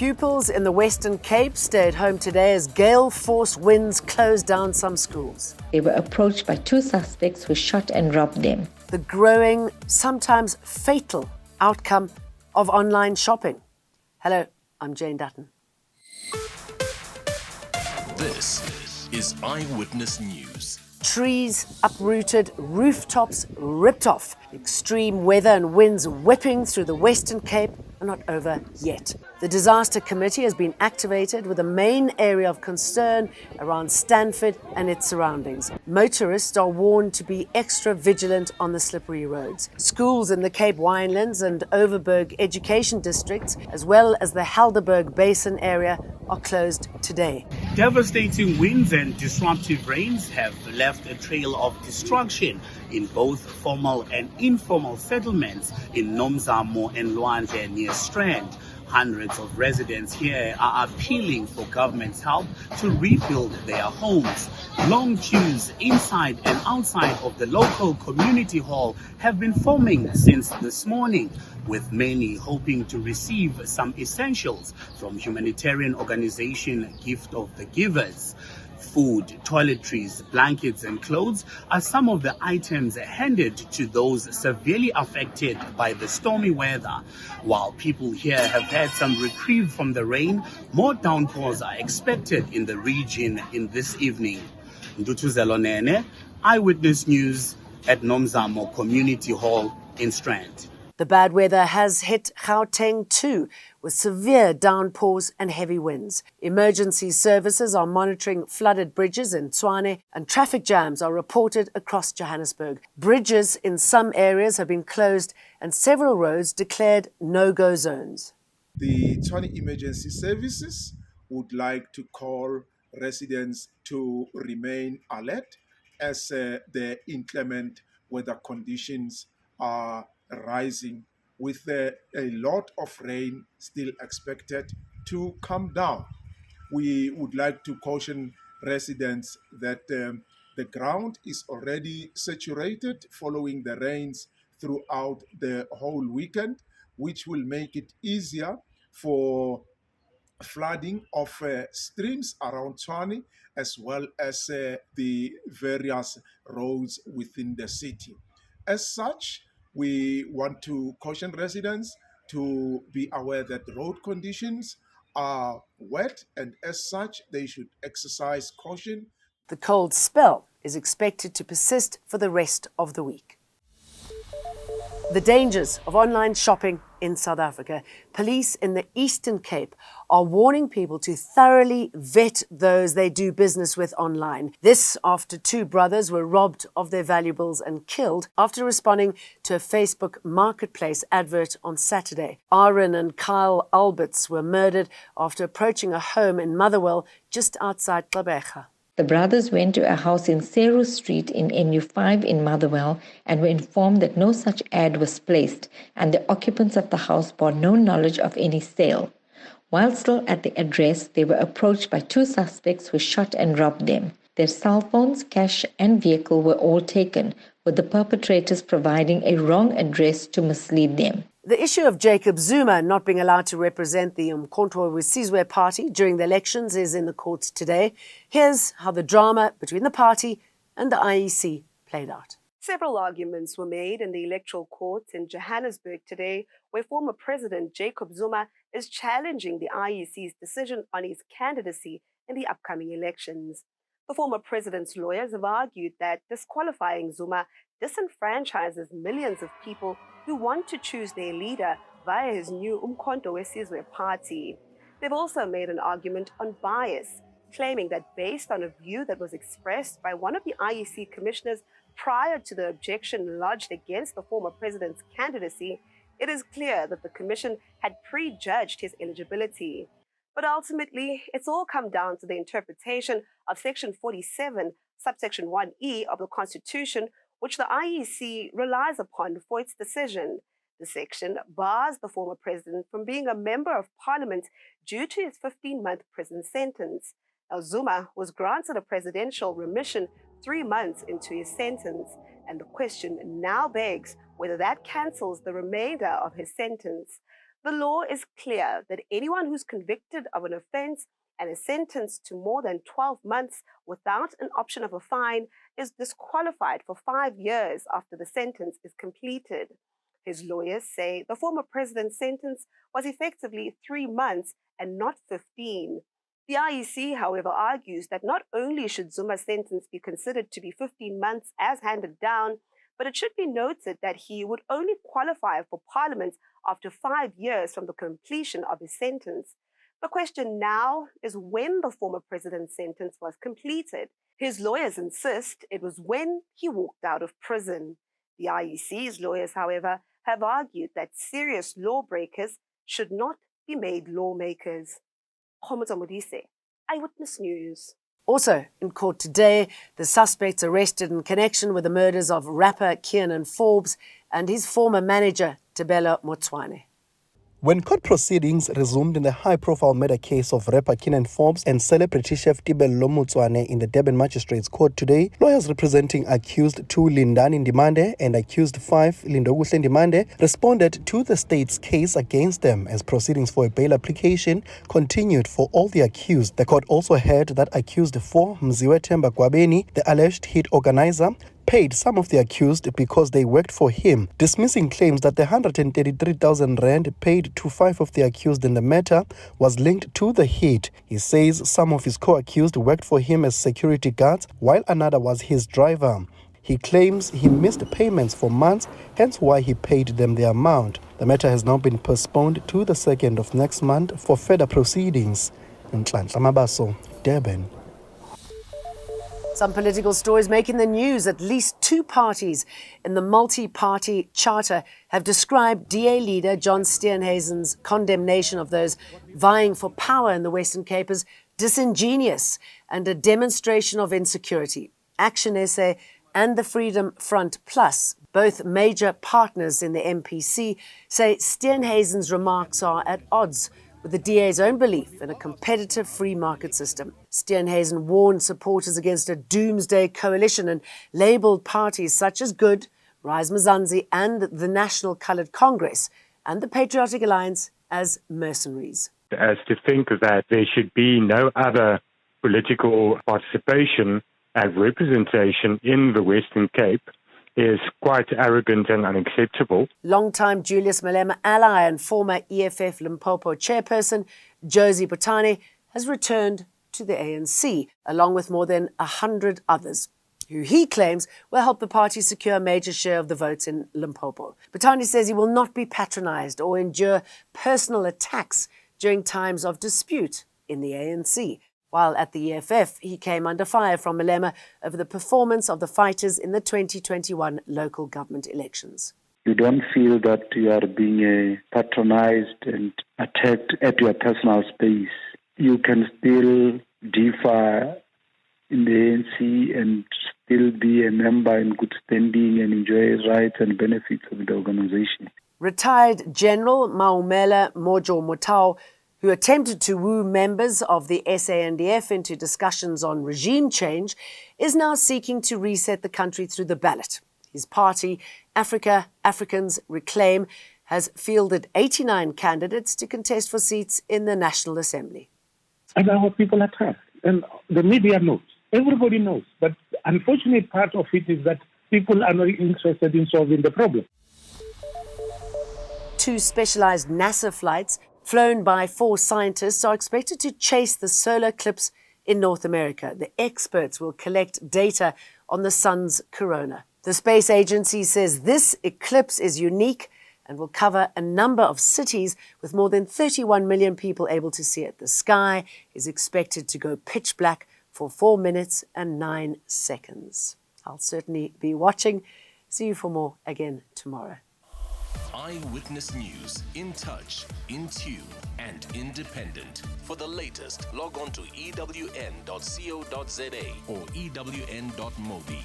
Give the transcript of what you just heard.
Pupils in the Western Cape stayed home today as gale-force winds closed down some schools. They were approached by two suspects who shot and robbed them. The growing, sometimes fatal, outcome of online shopping. Hello, I'm Jane Dutton. This is Eyewitness News. Trees uprooted, rooftops ripped off. Extreme weather and winds whipping through the Western Cape are not over yet. The Disaster Committee has been activated with a main area of concern around Stanford and its surroundings. Motorists are warned to be extra vigilant on the slippery roads. Schools in the Cape Winelands and Overberg education districts, as well as the Helderberg Basin area, are closed today. Devastating winds and disruptive rains have left a trail of destruction in both formal and informal settlements in Nomzamo and Lwandle near Strand. Hundreds of residents here are appealing for government's help to rebuild their homes. Long queues inside and outside of the local community hall have been forming since this morning, with many hoping to receive some essentials from humanitarian organization Gift of the Givers. Food, toiletries, blankets and clothes are some of the items handed to those severely affected by the stormy weather. While people here have had some reprieve from the rain, more downpours are expected in the region in this evening. Ndutuzelo Nene, Eyewitness News at Nomzamo Community Hall in Strand. The bad weather has hit Gauteng too, with severe downpours and heavy winds. Emergency services are monitoring flooded bridges in Tshwane, and traffic jams are reported across Johannesburg. Bridges in some areas have been closed and several roads declared no-go zones. The Tshwane Emergency Services would like to call residents to remain alert as the inclement weather conditions are rising, with a lot of rain still expected to come down. We would like to caution residents that the ground is already saturated following the rains throughout the whole weekend, which will make it easier for flooding of streams around Tshwane, as well as the various roads within the city. As such, we want to caution residents to be aware that road conditions are wet, and as such, they should exercise caution. The cold spell is expected to persist for the rest of the week. The dangers of online shopping in South Africa. Police in the Eastern Cape are warning people to thoroughly vet those they do business with online. This after two brothers were robbed of their valuables and killed after responding to a Facebook marketplace advert on Saturday. Aaron and Kyle Alberts were murdered after approaching a home in Motherwell just outside Gqeberha. The brothers went to a house in Seru Street in NU5 in Motherwell and were informed that no such ad was placed, and the occupants of the house bore no knowledge of any sale. While still at the address, they were approached by two suspects who shot and robbed them. Their cell phones, cash and vehicle were all taken, with the perpetrators providing a wrong address to mislead them. The issue of Jacob Zuma not being allowed to represent the Umkhonto we Sizwe party during the elections is in the courts today. Here's how the drama between the party and the IEC played out. Several arguments were made in the electoral courts in Johannesburg today, where former President Jacob Zuma is challenging the IEC's decision on his candidacy in the upcoming elections. The former president's lawyers have argued that disqualifying Zuma disenfranchises millions of people who want to choose their leader via his new Umkhonto we Sizwe party. They've also made an argument on bias, claiming that based on a view that was expressed by one of the IEC commissioners prior to the objection lodged against the former president's candidacy, it is clear that the commission had prejudged his eligibility. But ultimately, it's all come down to the interpretation of Section 47, subsection 1E of the Constitution, which the IEC relies upon for its decision. The section bars the former president from being a member of parliament due to his 15-month prison sentence. Now, Zuma was granted a presidential remission 3 months into his sentence, and the question now begs whether that cancels the remainder of his sentence. The law is clear that anyone who's convicted of an offense and is sentenced to more than 12 months without an option of a fine is disqualified for 5 years after the sentence is completed. His lawyers say the former president's sentence was effectively 3 months and not 15. The IEC, however, argues that not only should Zuma's sentence be considered to be 15 months as handed down, but it should be noted that he would only qualify for parliament after 5 years from the completion of his sentence. The question now is when the former president's sentence was completed. His lawyers insist it was when he walked out of prison. The IEC's lawyers, however, have argued that serious lawbreakers should not be made lawmakers. Modise, Eyewitness News. Also in court today, the suspects arrested in connection with the murders of rapper Kiernan Forbes and his former manager, Tebelo Motswane. When court proceedings resumed in the high-profile murder case of rapper Kiernan Forbes and celebrity chef Tebelo Motswane in the Durban Magistrates Court today, lawyers representing accused 2 Lindani Ndimande and accused 5 Lindokuhle Ndimande responded to the state's case against them as proceedings for a bail application continued for all the accused. The court also heard that accused 4 Mziwe Themba Gwabeni, the alleged hit organizer, paid some of the accused because they worked for him, dismissing claims that the 133,000 rand paid to 5 of the accused in the matter was linked to the hit. He says some of his co-accused worked for him as security guards while another was his driver. He claims he missed payments for months, hence why he paid them the amount. The matter has now been postponed to the 2nd of next month for further proceedings. Nhlanhla Mabaso, Durban. Some political stories making the news. At least 2 parties in the multi-party charter have described DA leader John Steenhuisen's condemnation of those vying for power in the Western Cape as disingenuous and a demonstration of insecurity. Action SA and the Freedom Front Plus, both major partners in the MPC, say Steenhuisen's remarks are at odds with the DA's own belief in a competitive free market system. Steenhuisen warned supporters against a doomsday coalition and labelled parties such as Good, Rise Mzansi and the National Coloured Congress and the Patriotic Alliance as mercenaries. As to think that there should be no other political participation and representation in the Western Cape is quite arrogant and unacceptable. Long-time Julius Malema ally and former EFF Limpopo chairperson Josie Botani has returned to the ANC, along with more than 100 others, who he claims will help the party secure a major share of the votes in Limpopo. Botani says he will not be patronised or endure personal attacks during times of dispute in the ANC. While at the EFF, he came under fire from Malema over the performance of the fighters in the 2021 local government elections. You don't feel that you are being patronized and attacked at your personal space. You can still differ in the ANC and still be a member in good standing and enjoy rights and benefits of the organization. Retired General Maumela Mojo Motau, who attempted to woo members of the SANDF into discussions on regime change, is now seeking to reset the country through the ballot. His party, Africans Reclaim, has fielded 89 candidates to contest for seats in the National Assembly. And our people are tough, and the media knows. Everybody knows. But the unfortunate part of it is that people are not interested in solving the problem. 2 specialized NASA flights flown by 4 scientists are expected to chase the solar eclipse in North America. The experts will collect data on the sun's corona. The space agency says this eclipse is unique and will cover a number of cities with more than 31 million people able to see it. The sky is expected to go pitch black for 4 minutes and 9 seconds. I'll certainly be watching. See you for more again tomorrow. Eyewitness News, in touch, in tune, and independent. For the latest, log on to ewn.co.za or ewn.mobi.